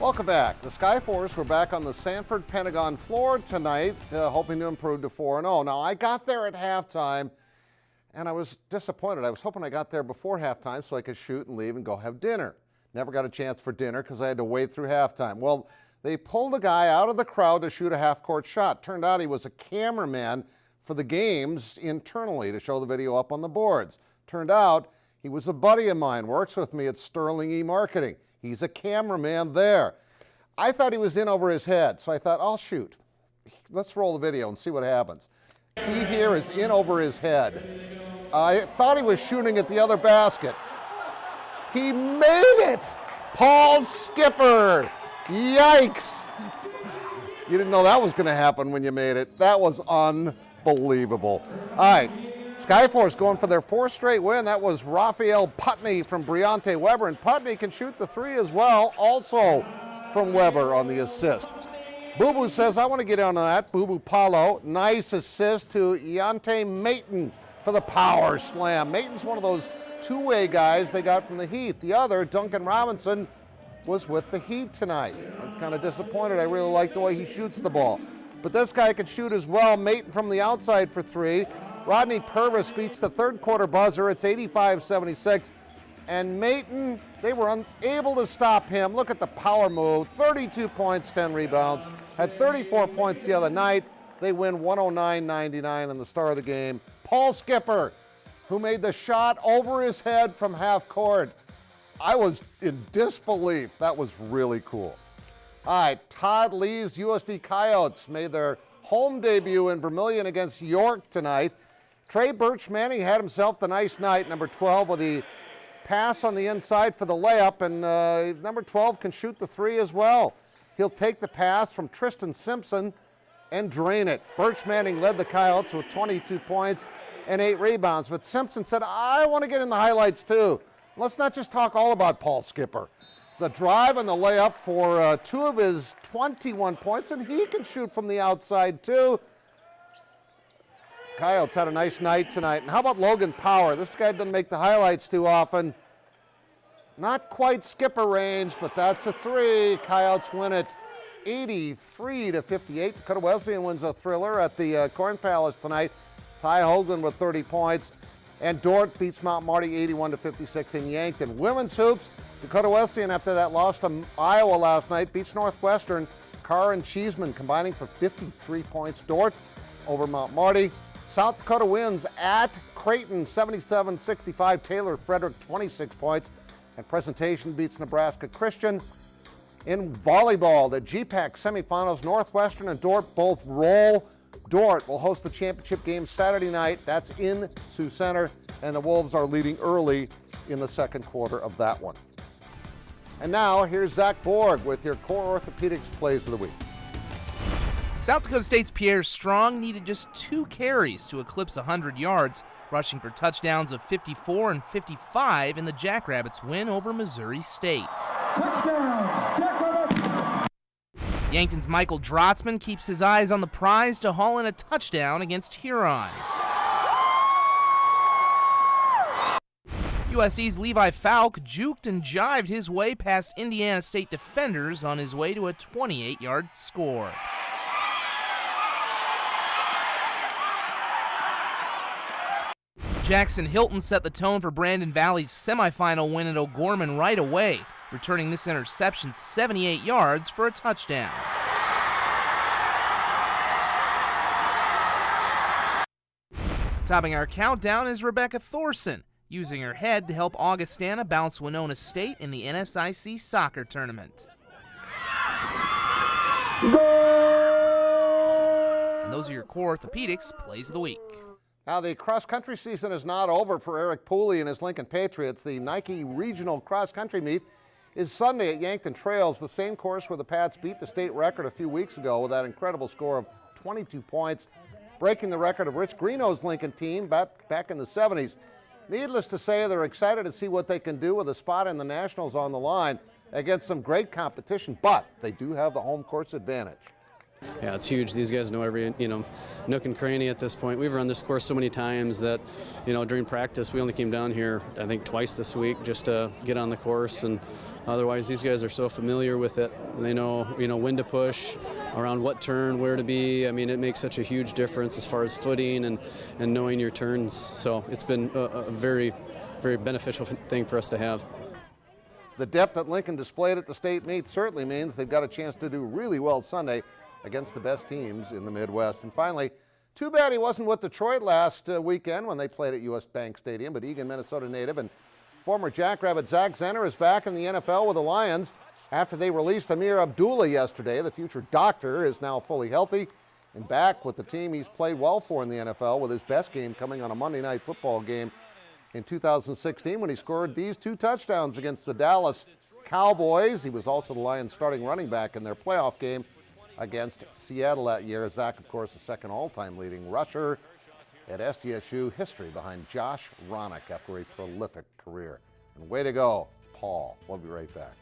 Welcome back. The Skyforce were back on the Sanford Pentagon floor tonight, hoping to improve to 4-0. Now, I got there at halftime, and I was disappointed. I was hoping I got there before halftime so I could shoot and leave and go have dinner. Never got a chance for dinner because I had to wait through halftime. Well, they pulled a guy out of the crowd to shoot a half-court shot. Turned out he was a cameraman for the games internally to show the video up on the boards. Turned out he was a buddy of mine, works with me at Sterling E-Marketing. He's a cameraman there. I thought he was in over his head, so I thought, I'll shoot. Let's roll the video and see what happens. He here is in over his head. I thought he was shooting at the other basket. He made it! Paul Skipper! Yikes! You didn't know that was going to happen when you made it. That was unbelievable. All right. Skyforce going for their fourth straight win. That was Raphael Putney from Briante Weber, and Putney can shoot the three as well, also from Weber on the assist. Boo Boo says, I want to get on that. Boo Boo Paulo, nice assist to Iante Mayton for the power slam. Mayton's one of those two-way guys they got from the Heat. The other, Duncan Robinson, was with the Heat tonight. I was kind of disappointed. I really like the way he shoots the ball. But this guy can shoot as well. Mayton from the outside for three. Rodney Purvis beats the third quarter buzzer. It's 85-76. And Mayton, they were unable to stop him. Look at the power move. 32 points, 10 rebounds. Had 34 points the other night. They win 109-99 in the star of the game. Paul Skipper, who made the shot over his head from half court. I was in disbelief. That was really cool. All right, Todd Lee's USD Coyotes made their home debut in Vermilion against York tonight. Trey Birch-Manning had himself the nice night, number 12, with the pass on the inside for the layup, and number 12 can shoot the three as well. He'll take the pass from Tristan Simpson and drain it. Birch-Manning led the Coyotes with 22 points and 8 rebounds, but Simpson said, I want to get in the highlights too. Let's not just talk all about Paul Skipper. The drive and the layup for 2 of his 21 points, and he can shoot from the outside too. Coyotes had a nice night tonight. And how about Logan Power? This guy doesn't make the highlights too often. Not quite Skipper range, but that's a three. Coyotes win it 83-58. Dakota Wesleyan wins a thriller at the Corn Palace tonight. Ty Hoagland with 30 points. And Dordt beats Mount Marty 81-56 in Yankton. Women's hoops, Dakota Wesleyan, after that loss to Iowa last night, beats Northwestern. Carr and Cheeseman combining for 53 points. Dordt over Mount Marty. South Dakota wins at Creighton 77-65. Taylor Frederick 26 points. And Presentation beats Nebraska Christian. In volleyball, the GPAC semifinals, Northwestern and Dordt both roll. Dordt will host the championship game Saturday night. That's in Sioux Center, and the Wolves are leading early in the second quarter of that one. And now, here's Zach Borg with your Core Orthopedics Plays of the Week. South Dakota State's Pierre Strong needed just 2 carries to eclipse 100 yards, rushing for touchdowns of 54 and 55 in the Jackrabbits' win over Missouri State. Yankton's Michael Drotzman keeps his eyes on the prize to haul in a touchdown against Huron. USC's Levi Falk juked and jived his way past Indiana State defenders on his way to a 28-yard score. Jackson Hilton set the tone for Brandon Valley's semifinal win at O'Gorman right away, returning this interception 78 yards for a touchdown. Topping our countdown is Rebecca Thorson, using her head to help Augustana bounce Winona State in the NSIC soccer tournament. And those are your Core Orthopedics Plays of the Week. Now, the cross-country season is not over for Eric Pooley and his Lincoln Patriots. The Nike Regional Cross-Country Meet is Sunday at Yankton Trails, the same course where the Pats beat the state record a few weeks ago with that incredible score of 22 points, breaking the record of Rich Greeno's Lincoln team back in the 70s. Needless to say, they're excited to see what they can do with a spot in the Nationals on the line against some great competition, but they do have the home course advantage. Yeah, it's huge. These guys know every, nook and cranny at this point. We've run this course so many times that, during practice, we only came down here, I think, twice this week just to get on the course. And otherwise, these guys are so familiar with it. They know, when to push, around what turn, where to be. I mean, it makes such a huge difference as far as footing and knowing your turns. So it's been a very, very beneficial thing for us to have. The depth that Lincoln displayed at the state meet certainly means they've got a chance to do really well Sunday against the best teams in the Midwest. And finally, too bad he wasn't with Detroit last weekend when they played at U.S. Bank Stadium, but Eagan, Minnesota native and former Jackrabbit Zach Zenner is back in the NFL with the Lions after they released Amir Abdullah yesterday. The future doctor is now fully healthy and back with the team he's played well for in the NFL, with his best game coming on a Monday Night Football game in 2016 when he scored these 2 touchdowns against the Dallas Cowboys. He was also the Lions' starting running back in their playoff game against Seattle that year. Zach, of course, the second all-time leading rusher at SDSU, history behind Josh Ronick after a prolific career. And way to go, Paul. We'll be right back.